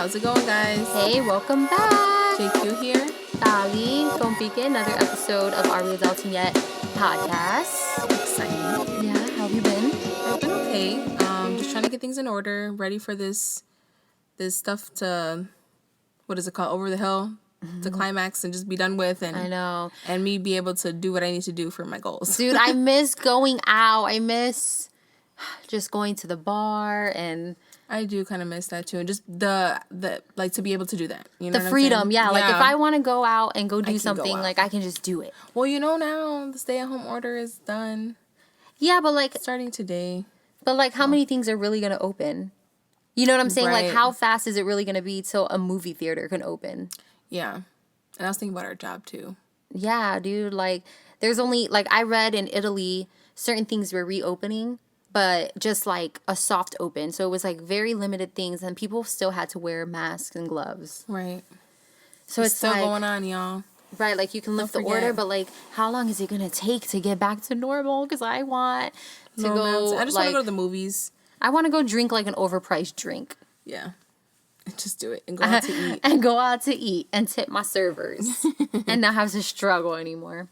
How's it going, guys? Hey, welcome back. JQ here. Dali, Compike, another episode of Are We Adulting Yet podcast. Exciting. Yeah, how have you been? I've been okay. Just trying to get things in order, ready for this stuff to, what is it called, over the hill, to climax and just be done with. And I know. And me be able to do what I need to do for my goals. Dude, I miss going out. I miss just going to the bar and... I do kind of miss that too, and just the like to be able to do that. You know, the freedom, yeah. Like if I want to go out and go do something, like I can just do it. Well, you know, now the stay-at-home order is done. Yeah, but like starting today. But like, how many things are really gonna open? You know what I'm saying? Right. Like, how fast is it really gonna be till a movie theater can open? Yeah, and I was thinking about our job too. Yeah, dude. Like, there's only like I read in Italy, certain things were reopening. But just like a soft open. So it was like very limited things and people still had to wear masks and gloves. Right. So it's still like, going on, y'all. Right, like you can lift the order, but like how long is it going to take to get back to normal? Because I want to go. I just want to go to the movies. I want to go drink like an overpriced drink. Yeah. Just do it and go out to eat. And go out to eat and tip my servers and not have to struggle anymore.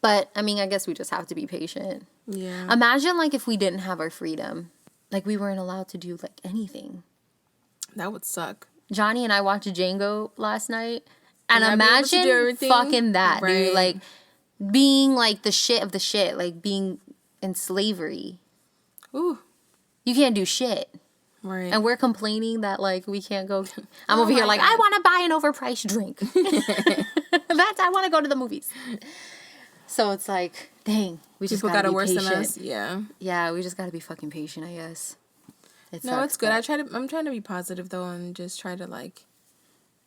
But, I mean, I guess we just have to be patient. Yeah. Imagine, like, if we didn't have our freedom. Like, we weren't allowed to do, like, anything. That would suck. Johnny and I watched Django last night. And imagine fucking that, right. Dude. Like, being, like, the shit of the shit. Like, being in slavery. Ooh. You can't do shit. Right. And we're complaining that, like, we can't go. I'm over here like, God. I want to buy an overpriced drink. I want to go to the movies. So it's like, dang, we just gotta be worse patient. than us. Yeah. Yeah, we just gotta be fucking patient, I guess. It's good. I'm trying to be positive though, and just try to like,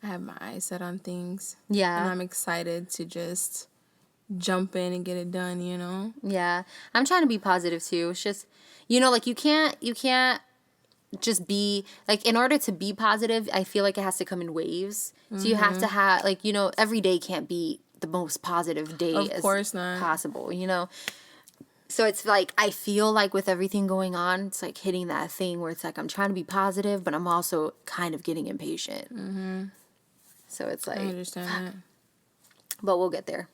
I have my eyes set on things. Yeah. And I'm excited to just jump in and get it done. You know. Yeah, I'm trying to be positive too. It's just, you know, like you can't just be like, in order to be positive, I feel like it has to come in waves. So you have to have like, you know, every day can't be the most positive day as possible, you know? So it's like, I feel like with everything going on, it's like hitting that thing where it's like, I'm trying to be positive, but I'm also kind of getting impatient. Mm-hmm. So it's like... I understand that. But we'll get there.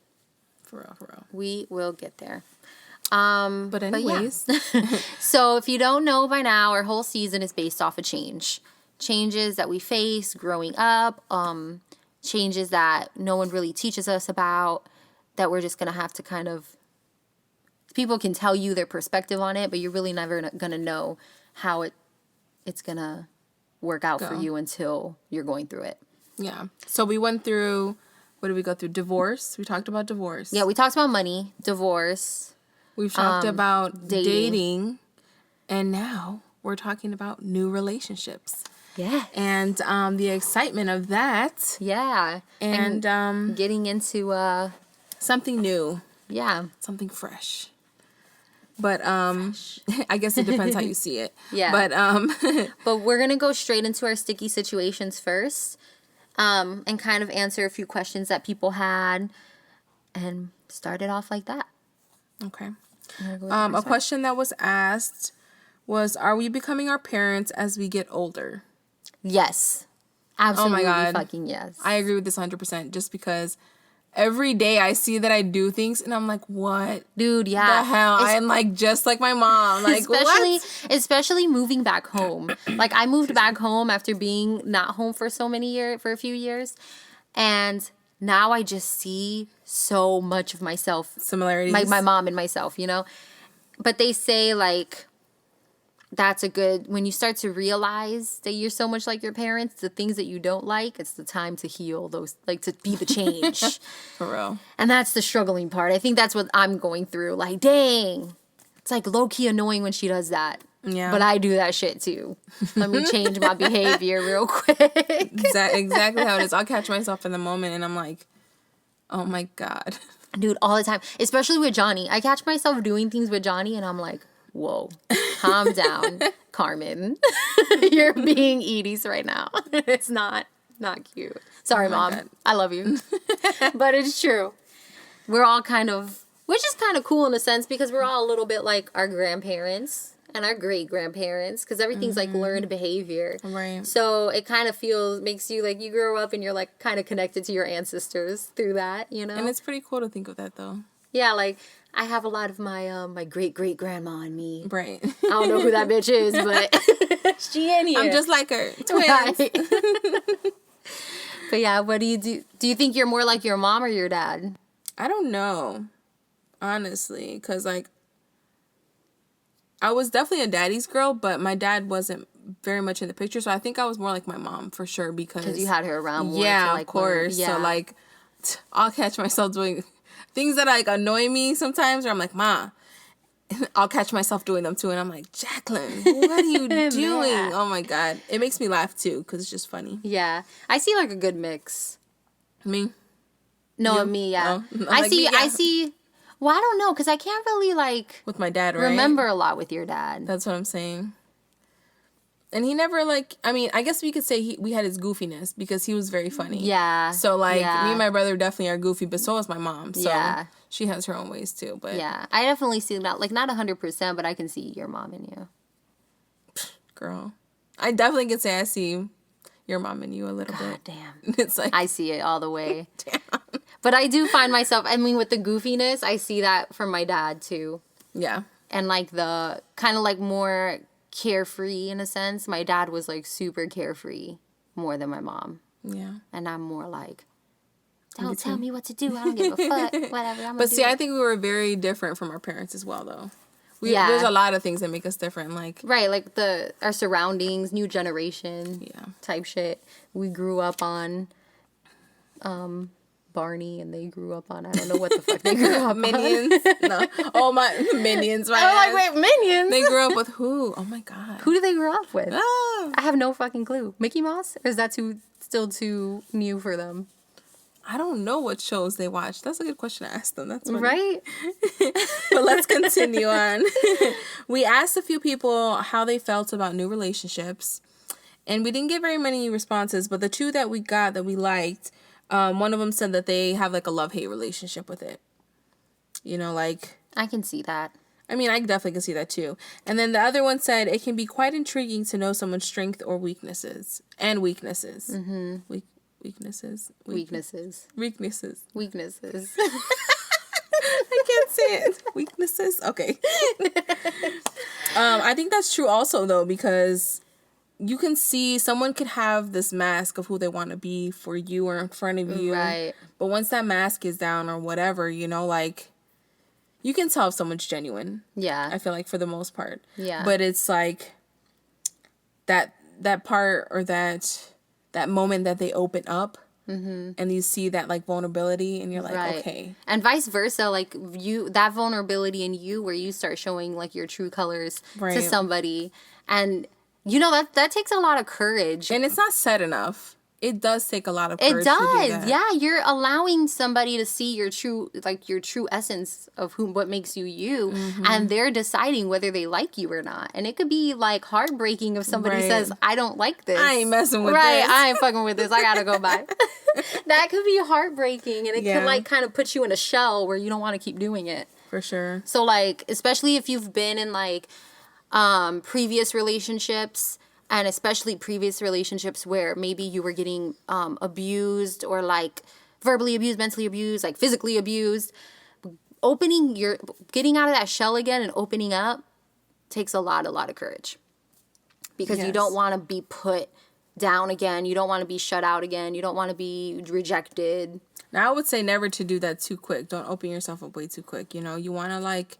For real. We will get there. But anyways. Yeah. So if you don't know by now, our whole season is based off of change. Changes that we face growing up, changes that no one really teaches us about, that we're just going to have to kind of... People can tell you their perspective on it, but you're really never going to know how it's going to work out for you until you're going through it. Yeah. So we went through... What did we go through? Divorce. We talked about divorce. Yeah, we talked about money, divorce. We've talked about dating. And now we're talking about new relationships. Yeah. And the excitement of that. Yeah. And getting into something new. Yeah. Something fresh. But I guess it depends how you see it. Yeah. But we're going to go straight into our sticky situations first. And kind of answer a few questions that people had and start it off like that. Okay. A question that was asked was, are we becoming our parents as we get older? Yes. Absolutely. Oh my God. Fucking yes. I agree with this 100% just because every day I see that I do things and I'm like, what? Dude, yeah. The hell? I'm like just like my mom. Like, especially moving back home. Like I moved back home after being not home for for a few years. And now I just see so much of myself. Similarities. Like my mom and myself, you know? But they say like, when you start to realize that you're so much like your parents, the things that you don't like, it's the time to heal those, like to be the change. For real. And that's the struggling part. I think that's what I'm going through. Like, dang, it's like low-key annoying when she does that. Yeah. But I do that shit too. Let me change my behavior real quick. Exactly how it is. I'll catch myself in the moment and I'm like, oh my God. Dude, all the time. Especially with Johnny. I catch myself doing things with Johnny and I'm like, whoa, calm down, Carmen. You're being Edie's right now. It's not cute. Sorry, Mom. God. I love you. But it's true. We're all kind of, which is kind of cool in a sense because we're all a little bit like our grandparents. and our great grandparents, because everything's like learned behavior. Right. So it kind of makes you like you grow up and you're like kind of connected to your ancestors through that, you know? And it's pretty cool to think of that, though. Yeah, like I have a lot of my my great great grandma in me. Right. I don't know who that bitch is, but she in here. I'm just like her. Twins. Right. But yeah, what do you do? Do you think you're more like your mom or your dad? I don't know, honestly, because, like, I was definitely a daddy's girl, but my dad wasn't very much in the picture, so I think I was more like my mom, for sure, because you had her around more. yeah, to, like, of course. learn. Yeah. So, like, I'll catch myself doing things that, like, annoy me sometimes, or I'm like, Ma, I'll catch myself doing them, too, and I'm like, Jacqueline, what are you doing? Yeah. Oh, my God. It makes me laugh, too, because it's just funny. Yeah. I see, like, a good mix. Me? No, You? me, yeah. Oh, I like see, me, yeah. I see. Well, I don't know, because I can't really, like, With my dad, right? remember a lot with your dad. That's what I'm saying. And he never, like, I mean, I guess we could say we had his goofiness because he was very funny. Yeah. So, like, yeah. me and my brother definitely are goofy, but so is my mom. So Yeah. she has her own ways, too. But Yeah. I definitely see that, like, not 100%, but I can see your mom in you. girl, I definitely can say I see your mom in you a little God bit. damn. It's like, I see it all the way. damn. But I do find myself, I mean, with the goofiness, I see that from my dad, too. Yeah. And, like, the kind of, like, more carefree in a sense. My dad was, like, super carefree more than my mom. Yeah. And I'm more like, don't tell me what to do. I don't give a fuck. Whatever. But see, I think we were very different from our parents as well, though. Yeah. There's a lot of things that make us different. Like, Right, like our surroundings, new generation yeah. type shit. We grew up on Barney, and they grew up on, I don't know what the fuck they grew up on. Minions. No. Oh, my Minions. My I'm ass. like, wait, Minions? They grew up with who? Oh, my God. Who did they grow up with? Ah. I have no fucking clue. Mickey Mouse? Or is that still too new for them? I don't know what shows they watch. That's a good question to ask them. That's funny. Right? But let's continue on. We asked a few people how they felt about new relationships, and we didn't get very many responses, but the two that we got that we liked, one of them said that they have like a love-hate relationship with it. You know, like, I can see that. I mean, I definitely can see that too. And then the other one said it can be quite intriguing to know someone's strength or weaknesses. And weaknesses. Mm-hmm. Weaknesses. Weaknesses. Weaknesses. I can't say it. Weaknesses? Okay. I think that's true also, though, because you can see someone could have this mask of who they want to be for you or in front of you. Right. But once that mask is down or whatever, you know, like, you can tell if someone's genuine. Yeah. I feel like for the most part. Yeah. But it's like that part or that moment that they open up. Mm-hmm. And you see that, like, vulnerability, and you're like, Right. okay. And vice versa, like, that vulnerability in you where you start showing, like, your true colors Right. to somebody. And, you know, that takes a lot of courage. And it's not said enough. It does take a lot of courage It to do does. that. Yeah, you're allowing somebody to see your true essence of what makes you you, Mm-hmm. and they're deciding whether they like you or not. And it could be like heartbreaking if somebody Right. says, "I don't like this. I ain't messing with right, this." I ain't fucking with this. I gotta go by." That could be heartbreaking, and it Yeah. could like kind of put you in a shell where you don't want to keep doing it. For sure. So like, especially if you've been in like previous relationships, and especially previous relationships where maybe you were getting abused or like verbally abused, mentally abused, like physically abused, getting out of that shell again and opening up takes a lot of courage, because you Yes. don't want to be put down again. You don't want to be shut out again. You don't want to be rejected. Now, I would say never to do that too quick. Don't open yourself up way too quick. You know, you want to, like,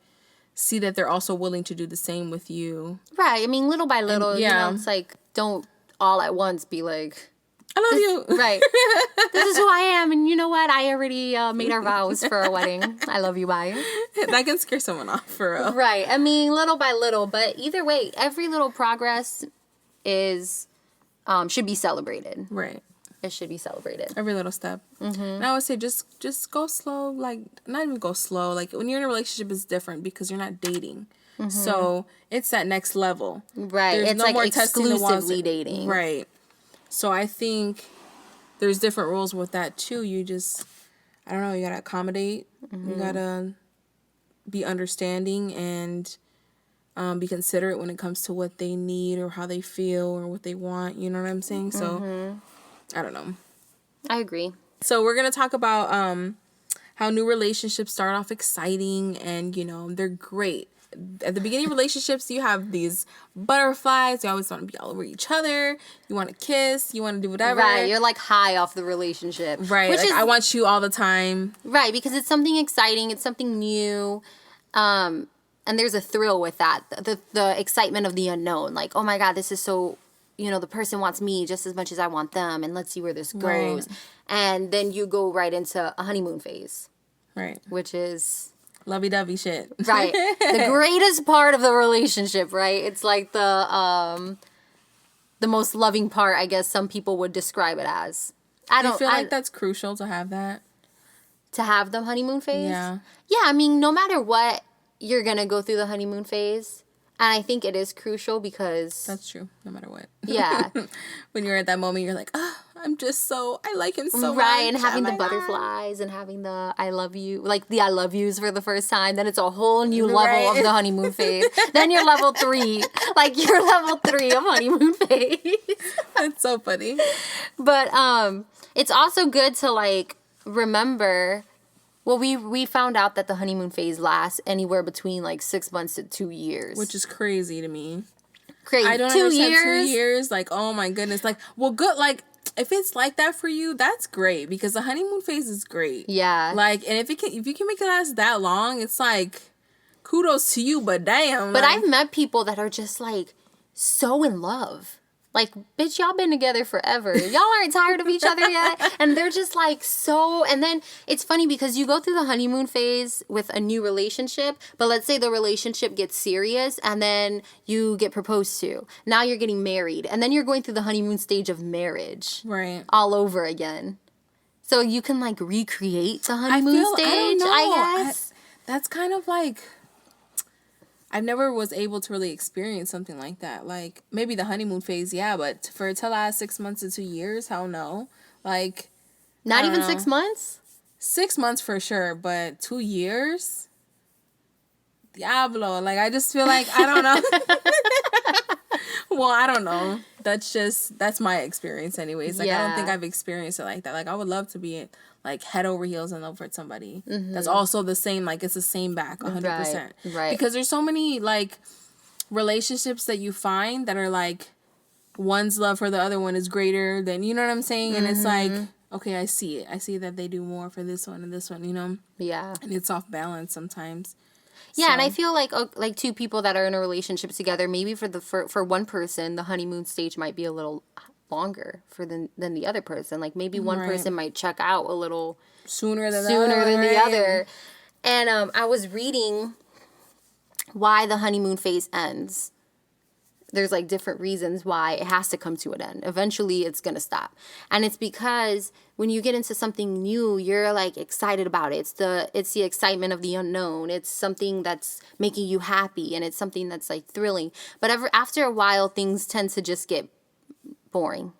see that they're also willing to do the same with you. Right. I mean, little by little, yeah. you know, it's like, don't all at once be like, I love you. right. This is who I am, and you know what? I already made our vows for our wedding. I love you, bye. That can scare someone off, for real. Right. I mean, little by little, but either way, every little progress is should be celebrated. Right. It should be celebrated. Every little step. Mm-hmm. And I would say just go slow. Like, not even go slow. Like, when you're in a relationship, it's different because you're not dating. Mm-hmm. So it's that next level. Right. There's It's no like more testing the waters. exclusively dating. Right. So I think there's different rules with that too. You just, I don't know, you gotta accommodate. Mm-hmm. You gotta be understanding, and be considerate when it comes to what they need or how they feel or what they want. You know what I'm saying? So, I don't know. I agree. So we're going to talk about how new relationships start off exciting and, you know, they're great. At the beginning of relationships, you have these butterflies. You always want to be all over each other. You want to kiss. You want to do whatever. Right. You're like high off the relationship. Right. Which like, I want you all the time. Right. Because it's something exciting. It's something new. And there's a thrill with that. The excitement of the unknown. Like, oh my God, this is so, you know, the person wants me just as much as I want them. And let's see where this goes. Right. And then you go right into a honeymoon phase. Right. Which is... lovey-dovey shit. Right. The greatest part of the relationship, right? It's like the most loving part, I guess some people would describe it as. I feel like that's crucial to have that. To have the honeymoon phase? Yeah. Yeah, I mean, no matter what, you're going to go through the honeymoon phase. And I think it is crucial because... that's true, no matter what. Yeah. When you're at that moment, you're like, oh, I like him so much. Right, and having the butterflies and having the I love you, like the I love yous for the first time. Then it's a whole new level of the honeymoon phase. Then you're level 3. Like, you're level 3 of honeymoon phase. That's so funny. But it's also good to, like, remember... well, we found out that the honeymoon phase lasts anywhere between, like, 6 months to 2 years. Which is crazy to me. Crazy. I don't understand 2 years. Like, oh, my goodness. Like, well, good. Like, if it's like that for you, that's great. Because the honeymoon phase is great. Yeah. Like, and if you can make it last that long, it's like, kudos to you, but damn. But like, I've met people that are just, like, so in love. Like, bitch, y'all been together forever. Y'all aren't tired of each other yet. And they're just like so... and then it's funny because you go through the honeymoon phase with a new relationship. But let's say the relationship gets serious and then you get proposed to. Now you're getting married. And then you're going through the honeymoon stage of marriage. Right. All over again. So you can like recreate the honeymoon stage, I guess. That's kind of like... I never was able to really experience something like that. Like, maybe the honeymoon phase, yeah, but for it to last 6 months to 2 years, hell no. Like, not even 6 months? 6 months for sure, but 2 years? Diablo. Like, I just feel like, I don't know. Well, I don't know. That's my experience anyways. Like, I don't think I've experienced it like that. Like, I would love to be, like, head over heels in love with somebody. Mm-hmm. That's also the same, like, it's the same back, 100%. Right. Because there's so many, like, relationships that you find that are, like, one's love for the other one is greater than, you know what I'm saying? And it's like, okay, I see it. I see that they do more for this one and this one, you know? Yeah. And it's off balance sometimes. Yeah, and I feel like two people that are in a relationship together, maybe for one person, the honeymoon stage might be a little longer than the other person. Like maybe one person might check out a little sooner than the other. And I was reading why the honeymoon phase ends. There's like different reasons why it has to come to an end. Eventually it's going to stop. And it's because when you get into something new, you're like excited about it. It's the excitement of the unknown. It's something that's making you happy and it's something that's like thrilling. But after a while, things tend to just get boring.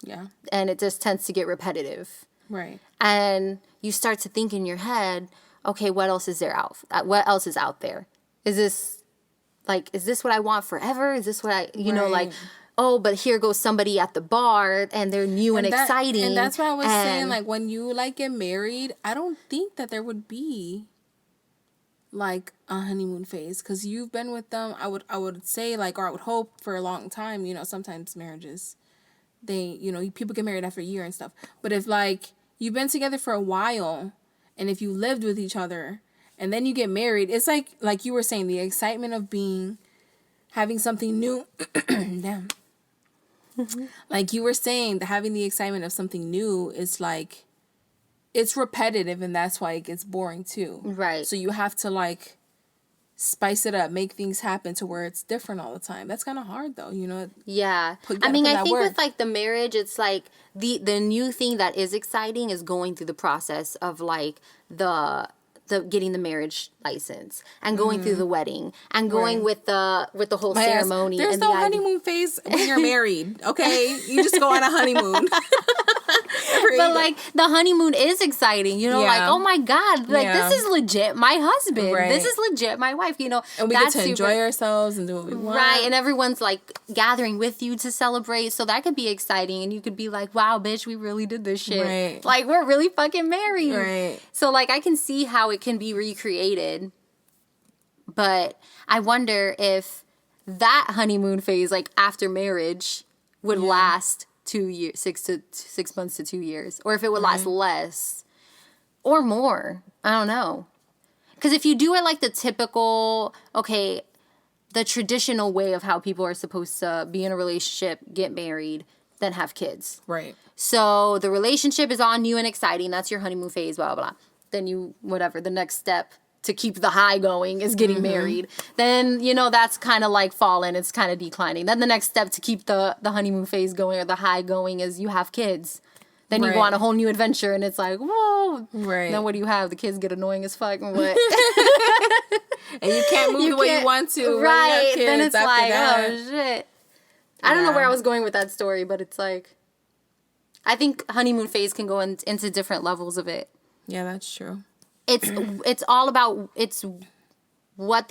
Yeah. And it just tends to get repetitive. Right. And you start to think in your head, okay, what else is what else is out there? Is this what I want forever? Is this what I, know, like, oh, but here goes somebody at the bar and they're new and exciting. And that's what I was saying. Like, when you, like, get married, I don't think that there would be, like, a honeymoon phase. Because you've been with them, I would say, like, or I would hope for a long time. You know, sometimes marriages, people get married after a year and stuff. But if, like, you've been together for a while and if you lived with each other, and then you get married, it's like you were saying, the excitement of having something new. Damn. Mm-hmm. Like you were saying, having the excitement of something new is like, it's repetitive and that's why it gets boring too. Right. So you have to like spice it up, make things happen to where it's different all the time. That's kind of hard though, you know? Yeah. I think with like the marriage, it's like the new thing that is exciting is going through the process of like the getting the marriage license and going through the wedding and going with the whole ceremony. There's no honeymoon phase when you're married, okay? You just go on a honeymoon. But like the honeymoon is exciting, you know, like, oh my God, like this is legit my husband. Right. This is legit my wife, you know. And we get to enjoy ourselves and do what we want. Right. And everyone's like gathering with you to celebrate. So that could be exciting. And you could be like, wow, bitch, we really did this shit. Right. Like we're really fucking married. Right. So like I can see how it can be recreated. But I wonder if that honeymoon phase, like after marriage, would last 2 years, 6 months to 2 years, or if it would last less or more. I don't know. Because if you do it like the typical, the traditional way of how people are supposed to be in a relationship, get married, then have kids. Right. So the relationship is all new and exciting. That's your honeymoon phase, blah, blah, blah. Then the next step to keep the high going is getting married. Then, you know, that's kind of like falling. It's kind of declining. Then the next step to keep the honeymoon phase going or the high going is you have kids. Then you go on a whole new adventure and it's like, whoa. Right. Then what do you have? The kids get annoying as fuck and what? And you can't move the way you want to. Right. Then it's like, oh, shit. I don't know where I was going with that story, but it's like, I think honeymoon phase can go into different levels of it. Yeah, that's true. It's all about what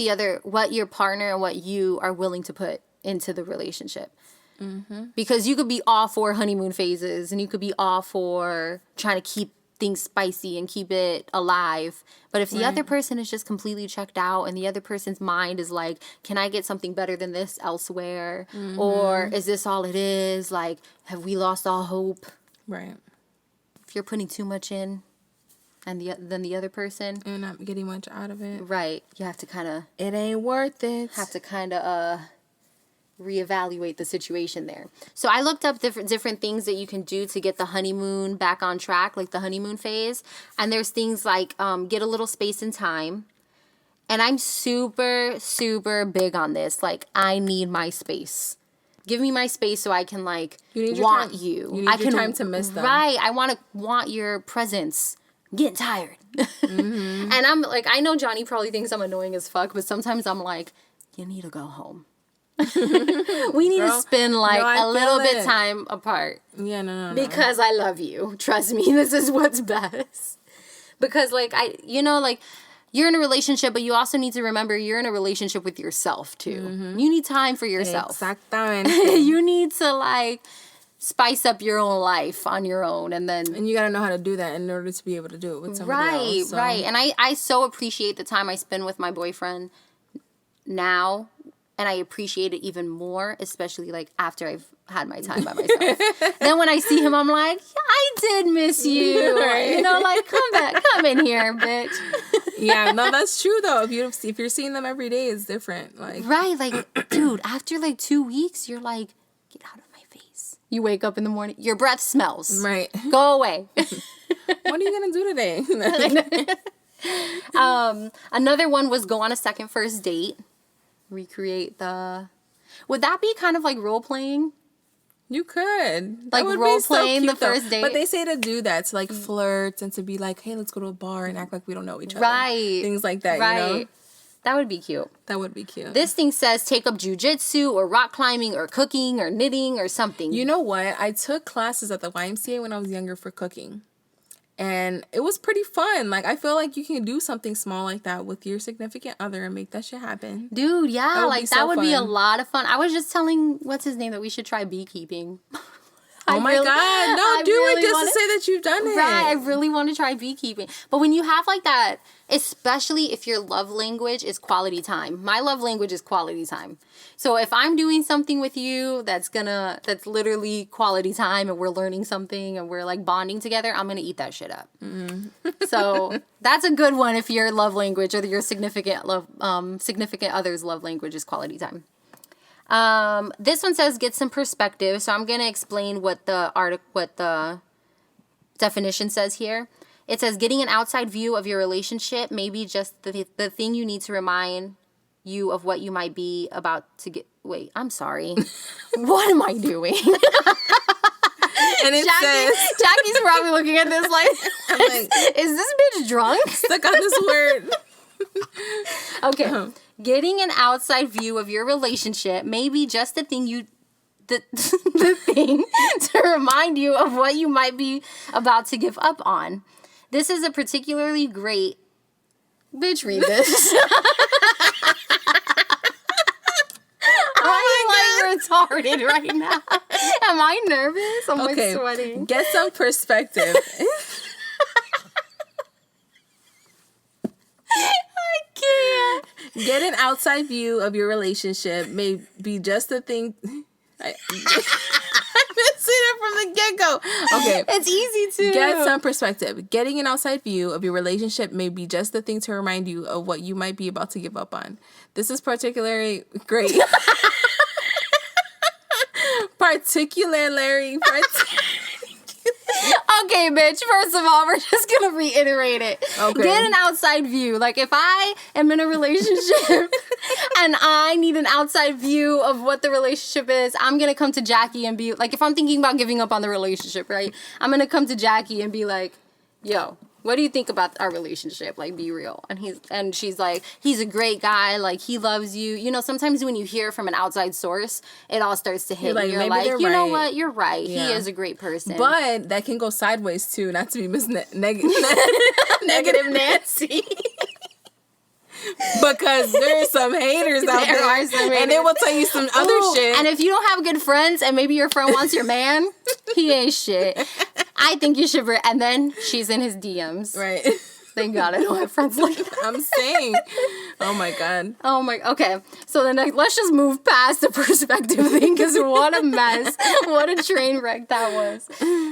your partner and what you are willing to put into the relationship. Mm-hmm. Because you could be all for honeymoon phases and you could be all for trying to keep things spicy and keep it alive. But if the other person is just completely checked out and the other person's mind is like, can I get something better than this elsewhere? Mm-hmm. Or is this all it is? Like, have we lost all hope? Right. If you're putting too much in, and then the other person, and not getting much out of it. Right. You have to kind of... It ain't worth it. Have to kind of reevaluate the situation there. So I looked up different things that you can do to get the honeymoon back on track, like the honeymoon phase. And there's things like get a little space and time. And I'm super, super big on this. Like, I need my space. Give me my space so I can, like, want you. You need your time to miss them. Right. I want your presence. I'm getting tired. Mm-hmm. And I'm like, I know Johnny probably thinks I'm annoying as fuck, but sometimes I'm like, you need to go home. We need to spend like a little bit time apart. Yeah, no. Because I love you. Trust me, this is what's best. Because like you're in a relationship, but you also need to remember you're in a relationship with yourself too. Mm-hmm. You need time for yourself. Exactamente. You need to like spice up your own life on your own, and you gotta know how to do that in order to be able to do it with somebody else. Right. And I so appreciate the time I spend with my boyfriend now, and I appreciate it even more, especially like after I've had my time by myself. Then when I see him, I'm like, I did miss you. Right. You know, like come in here, bitch. Yeah, no, that's true though. If you're seeing them every day, it's different. Like dude, after like 2 weeks, you're like, get out of my face. You wake up in the morning, your breath smells. Right. Go away. What are you gonna do today? Another one was go on a second first date. Recreate would that be kind of like role playing? You could. Like role playing the first date. But they say to do that, to like flirt and to be like, hey, let's go to a bar and act like we don't know each other. Right. Things like that, you know? That would be cute. That would be cute. This thing says take up jujitsu or rock climbing or cooking or knitting or something. You know what? I took classes at the YMCA when I was younger for cooking. And it was pretty fun. Like, I feel like you can do something small like that with your significant other and make that shit happen. Dude, yeah. That would be a lot of fun. I was just telling, what's his name, that we should try beekeeping. Oh my God. No, do it just to say that you've done it. Right. I really want to try beekeeping. But when you have like that, especially if your love language is quality time. My love language is quality time. So if I'm doing something with you that's literally quality time and we're learning something and we're like bonding together, I'm going to eat that shit up. Mm-hmm. So that's a good one if your love language or your significant other's love language is quality time. This one says get some perspective. So I'm going to explain what the definition says here. It says getting an outside view of your relationship, maybe just the thing you need to remind you of what you might be about to get. Wait, I'm sorry. What am I doing? And it says, Jackie's probably looking at this like, is this bitch drunk? Stuck on this word. Okay. Getting an outside view of your relationship may be just the thing you the thing to remind you of what you might be about to give up on. This is a particularly great... Bitch, read this. I'm retarded right now. Am I nervous? I'm like sweating. Get some perspective. I can't. Get an outside view of your relationship may be just the thing... I've been saying it from the get-go. Okay. It's easy to. Get some perspective. Getting an outside view of your relationship may be just the thing to remind you of what you might be about to give up on. This is particularly great. Okay, bitch. First of all, we're just going to reiterate it. Okay. Get an outside view. Like, if I am in a relationship and I need an outside view of what the relationship is, I'm going to come to Jackie and be like, if I'm thinking about giving up on the relationship, right? I'm going to come to Jackie and be like, yo, what do you think about our relationship? Like, be real. And she's like, he's a great guy. Like, he loves you. You know, sometimes when you hear from an outside source, it all starts to hit. You're like, you know what? You're right. Yeah. He is a great person. But that can go sideways, too. Not to be negative Nancy. Because there's some haters out there. And they will tell you some other shit. And if you don't have good friends and maybe your friend wants your man, he ain't shit. I think you should... And then she's in his DMs. Right. Thank God I don't have friends like that. I'm saying. Oh, my God. Okay. So let's just move past the perspective thing, because what a mess. What a train wreck that was.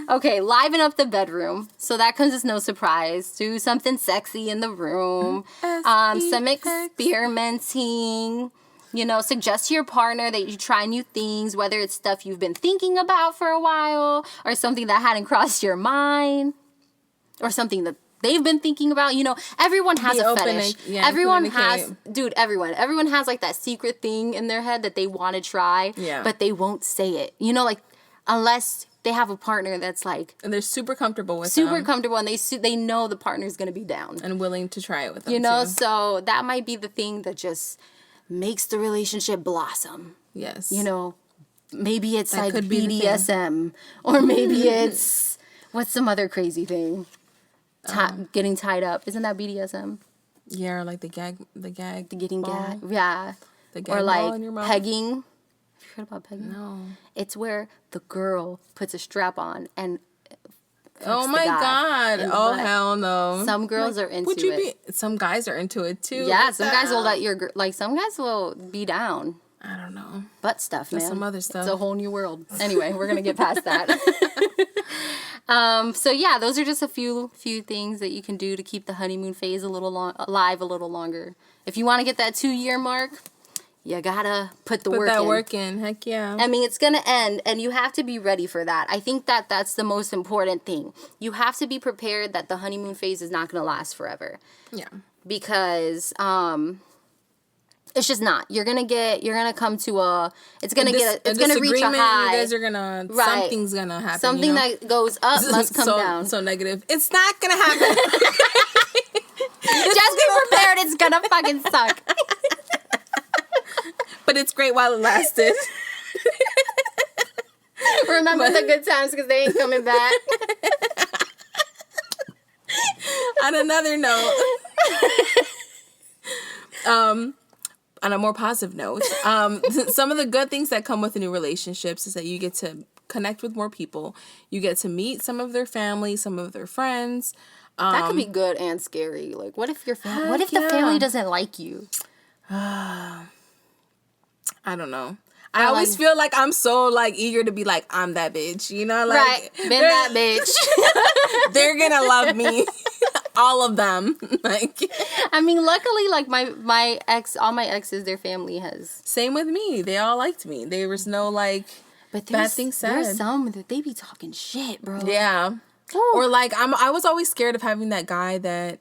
Okay, liven up the bedroom. So that comes as no surprise. Do something sexy in the room. Some experimenting. You know, suggest to your partner that you try new things, whether it's stuff you've been thinking about for a while or something that hadn't crossed your mind or something that they've been thinking about. You know, everyone has a fetish. Everyone has like that secret thing in their head that they want to try, but they won't say it. You know, like, unless they have a partner that's like... And they're super comfortable with them. Super comfortable, and they know the partner's going to be down. And willing to try it with them, you know, so that might be the thing that just... makes the relationship blossom. Yes. You know, maybe it's that like BDSM, or maybe it's, what's some other crazy thing? Getting tied up. Isn't that BDSM? Yeah, or like the getting gagged. Yeah. The gag or like in your mouth. Pegging. Have you heard about pegging? No. It's where the girl puts a strap on and... Oh my God. Oh, hell no. Some girls are into it. Some guys are into it too. Yeah, some guys will let your... Like, some guys will be down. I don't know. Butt stuff, man. Some other stuff. It's a whole new world. Anyway, we're going to get past that. So, yeah, those are just a few things that you can do to keep the honeymoon phase alive a little longer. If you want to get that 2-year mark... You gotta put that work in. Heck yeah. I mean, it's gonna end, and you have to be ready for that. I think that's the most important thing. You have to be prepared that the honeymoon phase is not gonna last forever. Yeah. Because it's just not. You're gonna come to it's gonna reach a high. You guys are gonna something's gonna happen. Something that goes up must come down. So negative. It's not gonna happen. Just be prepared. It's gonna fucking suck. But it's great while it lasted. Remember the good times, because they ain't coming back. On another note, on a more positive note, some of the good things that come with the new relationships is that you get to connect with more people. You get to meet some of their family, some of their friends. That could be good and scary. Like, what if the family doesn't like you? I don't know. I always feel like I'm so like eager to be like, I'm that bitch, you know? Like, right, been that bitch. They're gonna love me. All of them. Like, I mean, luckily, like my ex, all my exes, their family has. Same with me. They all liked me. There was no like bad things said. There's some that they be talking shit, bro. Yeah. Ooh. Or like I was always scared of having that guy that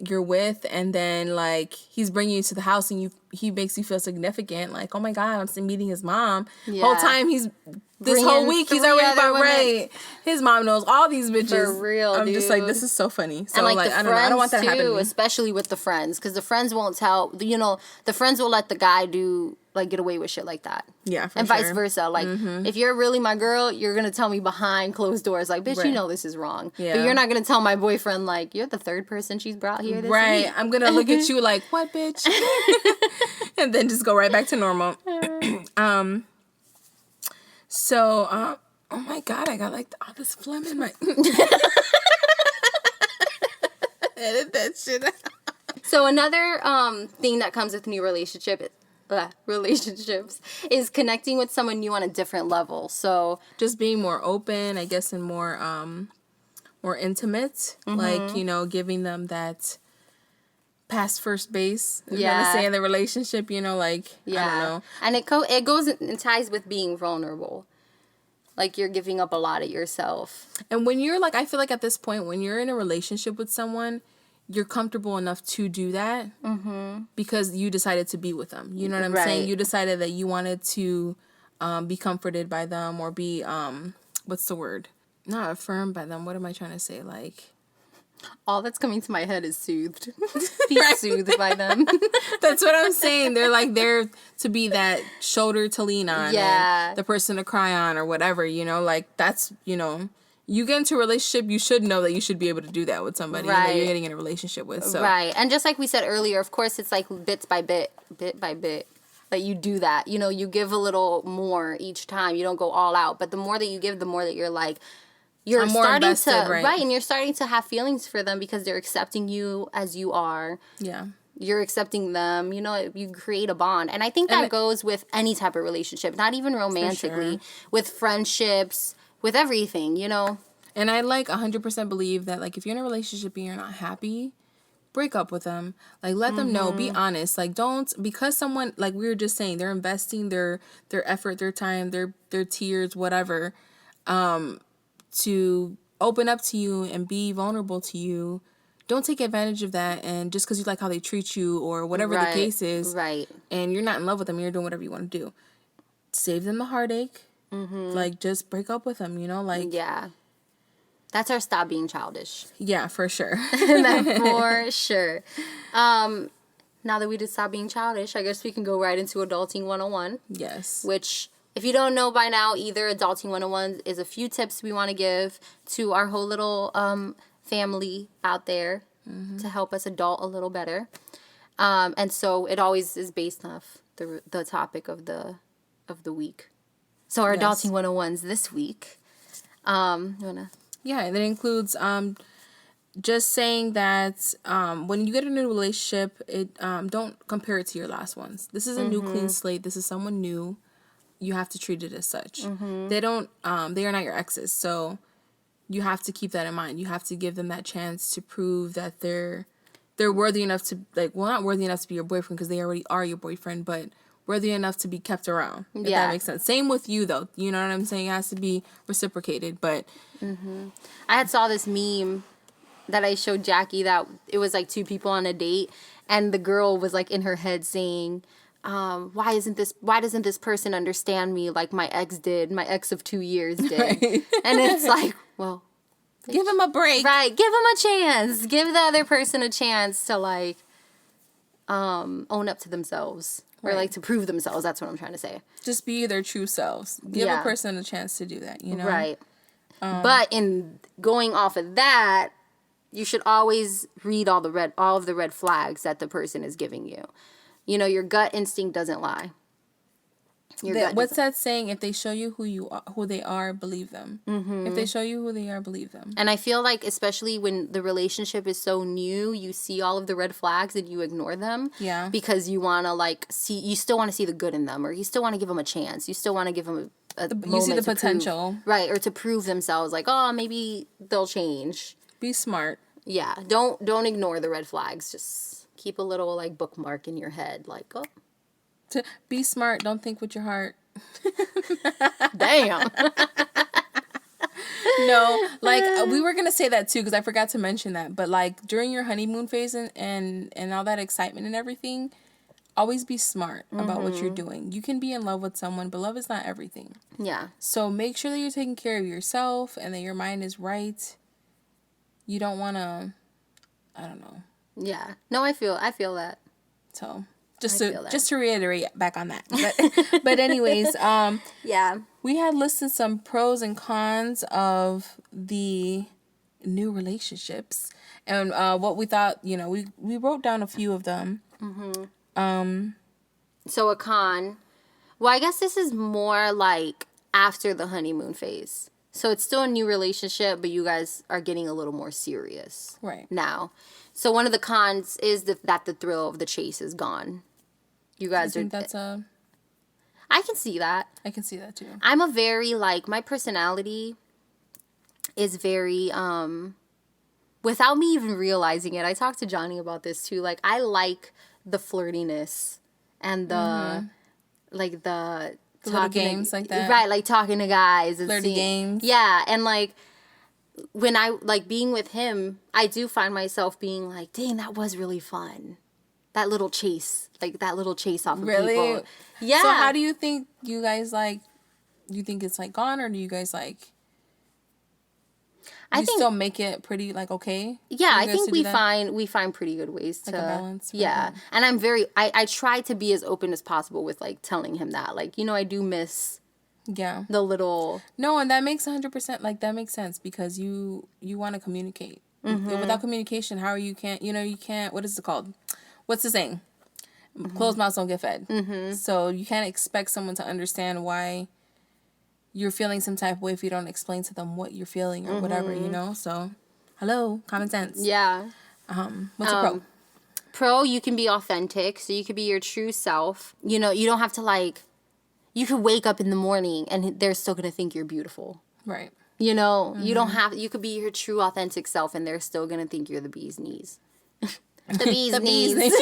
you're with, and then like he's bringing you to the house and you he makes you feel significant. Like, oh my God, I'm still meeting his mom. Yeah. Whole time this whole week he's already about right. His mom knows all these bitches. For real, I'm dude. just like, this is so funny. So and like the I don't know. I don't want that to happen to me. Especially with the friends, because the friends won't tell. You know, the friends will let the guy get away with shit like that. Yeah, for and sure. vice versa. Like, if you're really my girl, you're gonna tell me behind closed doors. Like, bitch, you know this is wrong. Yeah. But you're not gonna tell my boyfriend like you're the third person she's brought here this week. I'm gonna look at you like, what, bitch? And then just go right back to normal. Oh my God, I got like all this phlegm in my... Edit that shit out. So another thing that comes with new relationships is connecting with someone new on a different level. So just being more open, I guess, and more intimate. Like, you know, giving them that past first base. You know what I'm saying? The relationship, you know, like, I don't know. And it goes and ties with being vulnerable. Like, you're giving up a lot of yourself. And when you're, like, I feel like at this point, when you're in a relationship with someone, you're comfortable enough to do that because you decided to be with them. You know what I'm saying? You decided that you wanted to be comforted by them or be, what's the word? Not affirmed by them. What am I trying to say? Like... All that's coming to my head is soothed. Be soothed by them. That's what I'm saying. They're like there to be that shoulder to lean on. Yeah. And the person to cry on or whatever, you know, like that's, you know, you get into a relationship, you should know that you should be able to do that with somebody that you're getting in a relationship with. So. Right. And just like we said earlier, of course, it's like bit by bit that you do that. You know, you give a little more each time. You don't go all out. But the more that you give, the more that you're like, you're starting invested, to right, and you're starting to have feelings for them because they're accepting you as you are. Yeah, you're accepting them. You know, you create a bond, and I think that goes with any type of relationship, not even romantically, with friendships, with everything. You know, and I like 100% believe that like if you're in a relationship and you're not happy, break up with them. Like let them know. Be honest. Like don't because someone like we were just saying they're investing their effort, their time, their tears, whatever. To open up to you and be vulnerable to you, don't take advantage of that. And just because you like how they treat you or whatever the case is, and you're not in love with them, you're doing whatever you want to do. Save them the heartache. Like just break up with them. You know, like that's our stop being childish. Yeah, for sure. For sure. Now that we did stop being childish, I guess we can go right into Adulting 101. Yes. Which, if you don't know by now, either Adulting 101 is a few tips we want to give to our whole little family out there to help us adult a little better. And so it always is based off the topic of the week. So our Adulting 101s this week. Yeah, and it includes just saying that when you get in a new relationship, don't compare it to your last ones. This is a new clean slate. This is someone new. You have to treat it as such. They are not your exes. So you have to keep that in mind. You have to give them that chance to prove that they're worthy enough to, like, well, not worthy enough to be your boyfriend because they already are your boyfriend, but worthy enough to be kept around. If that makes sense. Same with you, though. You know what I'm saying? It has to be reciprocated, but... I had saw this meme that I showed Jackie that it was, like, two people on a date, and the girl was, like, in her head saying... why doesn't this person understand me like my ex of 2 years did? And it's like, well, give him a break. Right. Give him a chance. Give the other person a chance to like, own up to themselves or like to prove themselves. That's what I'm trying to say. Just be their true selves. Give a person a chance to do that, you know? Right. But in going off of that, you should always read all of the red flags that the person is giving you. You know, your gut instinct doesn't lie. What's that saying? If they show you who they are, believe them. If they show you who they are, believe them. And I feel like, especially when the relationship is so new, you see all of the red flags and you ignore them. Yeah. Because you want to you still want to see the good in them, or you still want to give them a chance. You still want to give them a moment you see the potential. Right. Or to prove themselves, like, oh, maybe they'll change. Be smart. Yeah. Don't ignore the red flags. Just keep a little, like, bookmark in your head. Like, oh. To be smart. Don't think with your heart. Damn. No, like, we were going to say that, too, because I forgot to mention that. But, like, during your honeymoon phase and all that excitement and everything, always be smart about what you're doing. You can be in love with someone, but love is not everything. Yeah. So make sure that you're taking care of yourself and that your mind is right. You don't want to, I don't know. Yeah. No, I feel that. So just to reiterate back on that. But anyways, yeah. We had listed some pros and cons of the new relationships and what we thought, we wrote down a few of them. So a con, well, I guess this is more like after the honeymoon phase. So it's still a new relationship, but you guys are getting a little more serious now. So one of the cons is that the thrill of the chase is gone. You guys think that's a... I can see that. I can see that too. I'm a very, my personality is very, without me even realizing it, I talked to Johnny about this too. Like, I like the flirtiness and the, the little games like that. Right, like talking to guys. And flirty games. Yeah, and when I, being with him, I do find myself being like, dang, that was really fun. That little chase. That little chase off of people. Yeah. So how do you think you guys, do you think it's, gone, or do you guys, I think still make it pretty, okay? Yeah, I think we find pretty good ways to... a balance. Yeah. And I'm very... I try to be as open as possible with, telling him that. I do miss... Yeah. The little... No, and that makes 100%, that makes sense, because you want to communicate. Without communication, how are you can't... you can't... What is it called? What's the saying? Closed mouths don't get fed. So you can't expect someone to understand why you're feeling some type of way if you don't explain to them what you're feeling or whatever, So, hello, common sense. Yeah. What's a pro? Pro, you can be authentic. So you could be your true self. You don't have to, you could wake up in the morning and they're still going to think you're beautiful. Right. You don't have... You could be your true authentic self and they're still going to think you're the bee's knees. The bee's knees.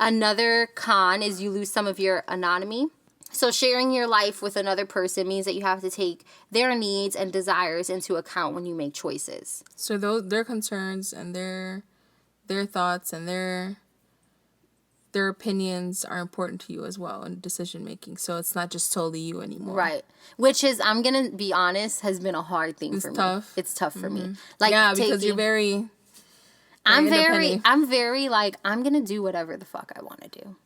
Another con is you lose some of your autonomy. So sharing your life with another person means that you have to take their needs and desires into account when you make choices. So their concerns and their thoughts and their opinions are important to you as well in decision making. So it's not just totally you anymore. Right. Which is, I'm going to be honest, has been a hard thing for me. It's tough for me. Because you're very I'm very I'm going to do whatever the fuck I want to do.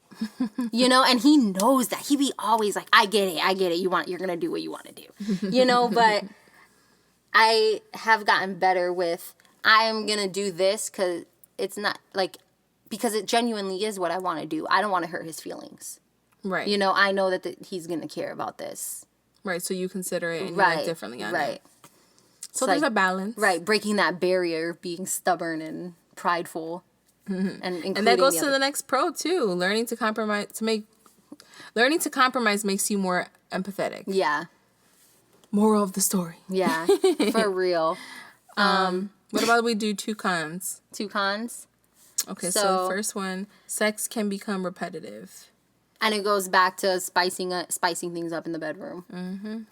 And he knows that. He be always like, I get it. You're going to do what you want to do. But I have gotten better with, I am going to do this because it's not because it genuinely is what I want to do. I don't want to hurt his feelings. Right. I know that he's going to care about this. Right, so you consider it and you act differently on it. So there's a balance. Right, breaking that barrier, being stubborn and prideful. And that goes to the next pro, too. Learning to compromise makes you more empathetic. Yeah. Moral of the story. Yeah, for real. What about we do 2 cons? 2 cons? Okay, so first one, sex can become repetitive. And it goes back to spicing things up in the bedroom.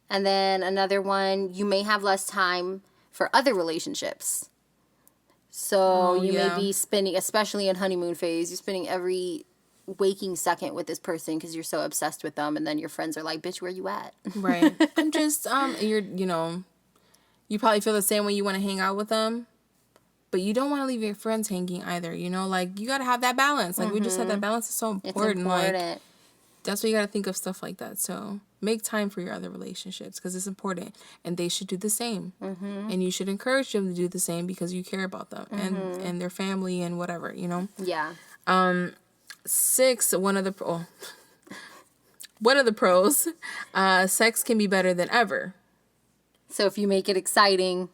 And then another one, you may have less time for other relationships. So may be spending, especially in honeymoon phase, you're spending every waking second with this person because you're so obsessed with them. And then your friends are like, bitch, where you at? Right. I'm just, you probably feel the same way. You want to hang out with them. But you don't want to leave your friends hanging either, you got to have that balance. We just said that balance is so important. It's important. That's why you got to think of stuff like that. So make time for your other relationships because it's important. And they should do the same. And you should encourage them to do the same because you care about them and their family and whatever, Yeah. 6, one of the pros, sex can be better than ever. So if you make it exciting...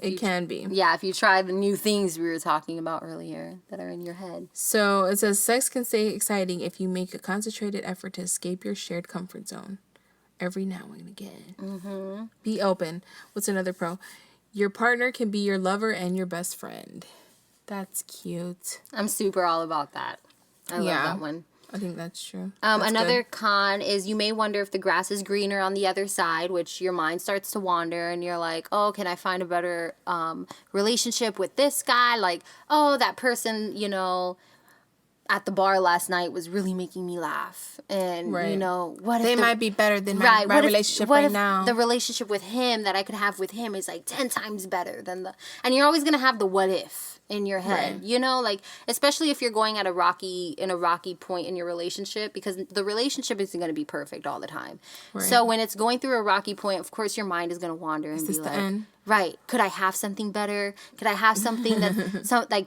It can be. Yeah, if you try the new things we were talking about earlier that are in your head. So it says sex can stay exciting if you make a concentrated effort to escape your shared comfort zone every now and again. Be open. What's another pro? Your partner can be your lover and your best friend. That's cute. I'm super all about that. I love that one. I think that's true. Another con is you may wonder if the grass is greener on the other side, which your mind starts to wander and you're like, oh, can I find a better relationship with this guy? Like, oh, that person, you know, at the bar last night was really making me laugh. And, you know, what if they might be better than my relationship right now. The relationship with him that I could have with him is like 10 times better than and you're always going to have the what if in your head, you know, like, especially if you're going at a rocky point in your relationship, because the relationship isn't going to be perfect all the time. Right. So when it's going through a rocky point, of course your mind is going to wander and be like, end? Right, could I have something better? Could I have something that, like,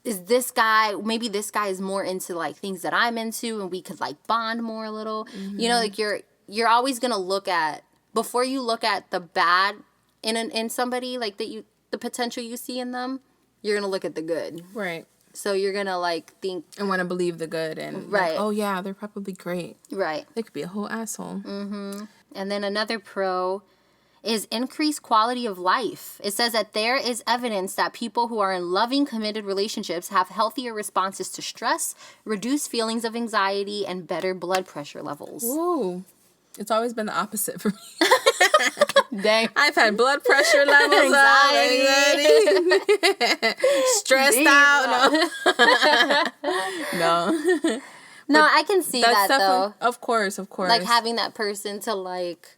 is this guy, maybe this guy is more into like things that I'm into and we could like bond more a little, you know, like you're always going to look at, before you look at the bad in somebody, like the potential you see in them, you're going to look at the good. Right. So you're going to like think. And want to believe the good and like, oh yeah, they're probably great. Right. They could be a whole asshole. Mm-hmm. And then another pro is increased quality of life. It says that there is evidence that people who are in loving, committed relationships have healthier responses to stress, reduced feelings of anxiety, and better blood pressure levels. Ooh. It's always been the opposite for me. Dang. I've had blood pressure levels up, anxiety. Stressed out. No. No, I can see that though. Of course. Like having that person to like,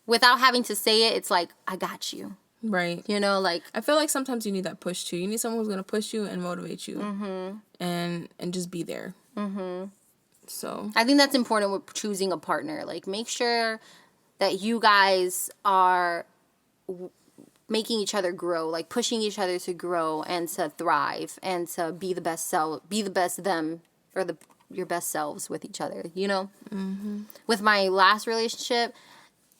without having to say it, it's like, I got you. Right. You know, like. I feel like sometimes you need that push too. You need someone who's going to push you and motivate you. Mm-hmm. And just be there. Mm-hmm. So. I think that's important with choosing a partner. Like, make sure that you guys are making each other grow, like pushing each other to grow and to thrive and to be the best them, or your best selves with each other, you know? Mm-hmm. With my last relationship,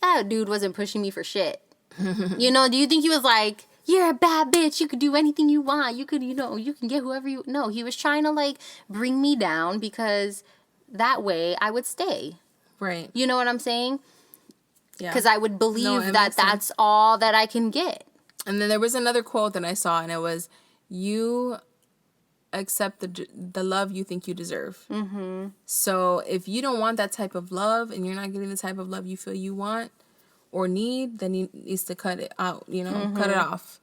that dude wasn't pushing me for shit. You know, do you think he was like, you're a bad bitch, you could do anything you want, you could, you know, you can get whoever you... No, he was trying to, like, bring me down because that way I would stay. Right. You know what I'm saying? Yeah. Because I would believe that that's all that I can get. And then there was another quote that I saw, and it was, you accept the love you think you deserve. Mm-hmm. So if you don't want that type of love and you're not getting the type of love you feel you want or need, then you needs to cut it out, you know, cut it off.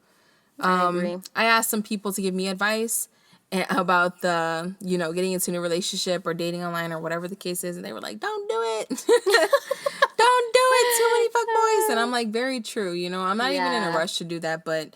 I agree. I asked some people to give me advice about the, you know, getting into a new relationship or dating online or whatever the case is. And they were like, don't do it. Don't do it. Too many fuckboys. And I'm like, very true. You know, I'm not even in a rush to do that, but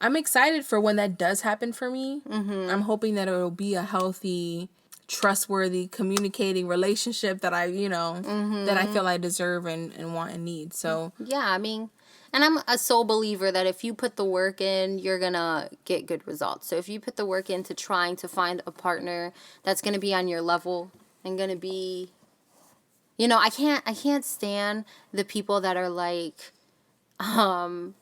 I'm excited for when that does happen for me. Mm-hmm. I'm hoping that it will be a healthy, trustworthy, communicating relationship that I, you know, that I feel I deserve and want and need. So yeah, I mean, and I'm a sole believer that if you put the work in, you're gonna get good results. So if you put the work into trying to find a partner that's gonna be on your level and gonna be, you know, I can't stand the people that are like, I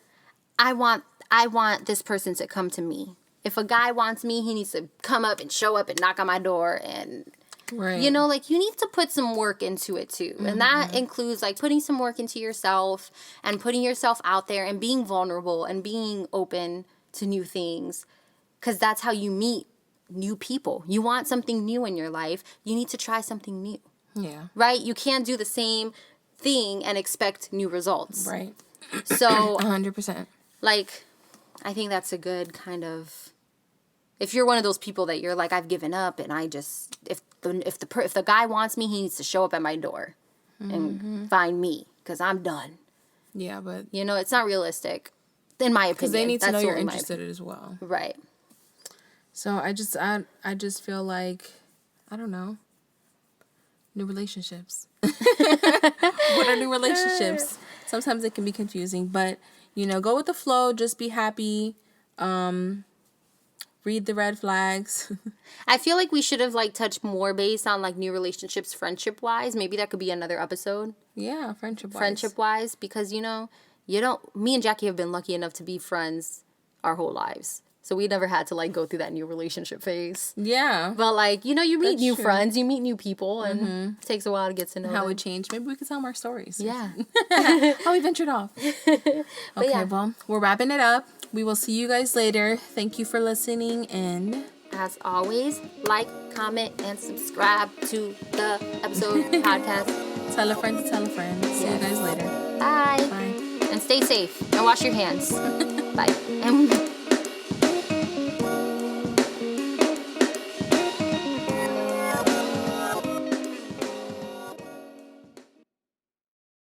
want this person to come to me. If a guy wants me, he needs to come up and show up and knock on my door and, you know, like, you need to put some work into it too. Mm-hmm. And that includes like putting some work into yourself and putting yourself out there and being vulnerable and being open to new things. 'Cause that's how you meet new people. You want something new in your life. You need to try something new. Yeah. Right? You can't do the same thing and expect new results. Right. So 100%. Like, I think that's a good kind of, if you're one of those people that you're like, I've given up and I just, if the guy wants me, he needs to show up at my door and find me because I'm done. Yeah, but you know, it's not realistic, in my opinion. Because they need to know you're interested as well. Right. So I just feel like, I don't know, new relationships. What are new relationships? Sometimes it can be confusing, but you know, go with the flow. Just be happy. Read the red flags. I feel like we should have like touched more base on like new relationships, friendship wise. Maybe that could be another episode. Yeah, friendship wise. Friendship wise, because you know, me and Jackie have been lucky enough to be friends our whole lives. So we never had to like go through that new relationship phase. Yeah. But like, you know, you meet new friends, you meet new people, and it takes a while to get to know how them. it changed. Maybe we could tell them our stories. Yeah. How we ventured off. Okay, well, we're wrapping it up. We will see you guys later. Thank you for listening, and as always, like, comment, and subscribe to the episode podcast. Tell a friend to tell a friend. See you guys later. Bye. Bye. And stay safe. And wash your hands. Bye. And